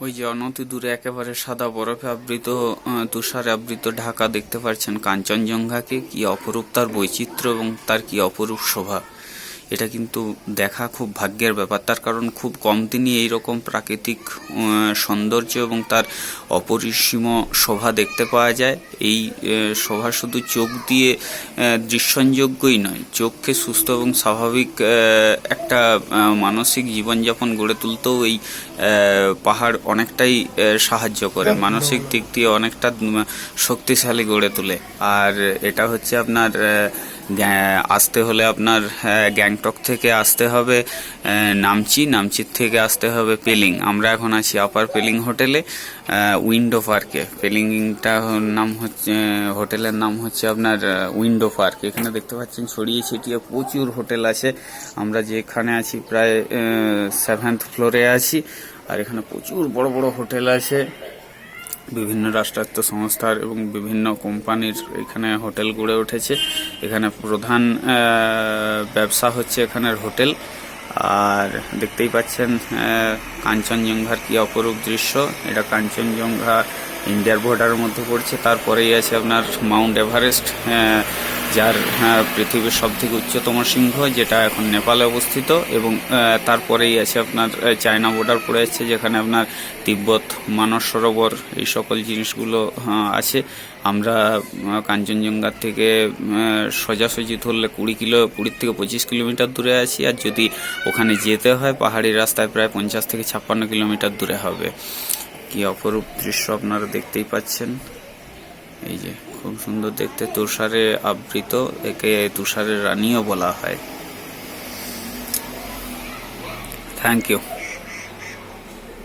ওই যে অনতি দূরে একেবারে সাদা বরফে আবৃত, তুষারে আবৃত ঢাকা দেখতে পাচ্ছেন কাঞ্চনজঙ্ঘাকে। কি অপরূপ তার বৈচিত্র্য এবং তার কি অপরূপ শোভা। এটা কিন্তু দেখা খুব ভাগ্যের ব্যাপার, তার কারণ খুব কম দিনই এইরকম প্রাকৃতিক সৌন্দর্য এবং তার অপরিসীম শোভা দেখতে পাওয়া যায়। এই শোভা শুধু চোখ দিয়ে দৃশ্যণযোগ্যই নয়, চোখকে সুস্থ এবং স্বাভাবিক একটা মানসিক জীবনযাপন গড়ে তুলতেও এই পাহাড় অনেকটাই সাহায্য করে, মানসিক দিক দিয়ে অনেকটা শক্তিশালী গড়ে তোলে। আর এটা হচ্ছে আপনার আসতে হলে আপনার গ্যাংটক থেকে আসতে হবে নামচির থেকে আসতে হবে পেলিং। আমরা এখন আছি আপার পেলিং হোটেলে, উইন্ডো পার্কে। পেলিংটা নাম হচ্ছে, হোটেলের নাম হচ্ছে আপনার উইন্ডো পার্ক। এখানে দেখতে পাচ্ছেন ছড়িয়ে ছিটিয়ে প্রচুর হোটেল আছে। আমরা যেখানে আছি প্রায় 7th ফ্লোরে আছি, আর এখানে প্রচুর বড় বড় হোটেল আছে। বিভিন্ন রাষ্ট্রায়ত্ত সংস্থার এবং বিভিন্ন কোম্পানির এখানে হোটেল গড়ে উঠেছে। এখানে প্রধান ব্যবসা হচ্ছে এখানের হোটেল। আর দেখতেই পাচ্ছেন কাঞ্চনজঙ্ঘার কি অপরূপ দৃশ্য। এটা কাঞ্চনজঙ্ঘা ইন্ডিয়ার বর্ডারের মধ্যে পড়ছে। তারপরেই আছে আপনার মাউন্ট এভারেস্ট, যার পৃথিবীর সবথেকে উচ্চতম শৃঙ্গ, যেটা এখন নেপালে অবস্থিত। এবং তারপরেই আছে আপনার চায়না বর্ডার পড়ে যাচ্ছে, যেখানে আপনার তিব্বত, মানস সরোবর, এই সকল জিনিসগুলো আছে। আমরা কাঞ্চনজঙ্ঘার থেকে সোজাসুজি ধরলে 20 থেকে 25 কিলোমিটার দূরে আছি। আর যদি ওখানে যেতে হয় পাহাড়ি রাস্তায় প্রায় 50 থেকে 56 কিলোমিটার দূরে হবে। কি অপরূপ দৃশ্য আপনারা দেখতেই পাচ্ছেন। এই যে খুব সুন্দর দেখতে, তুষারে আবৃত, একে তুষারের রানীও বলা হয়। Thank you.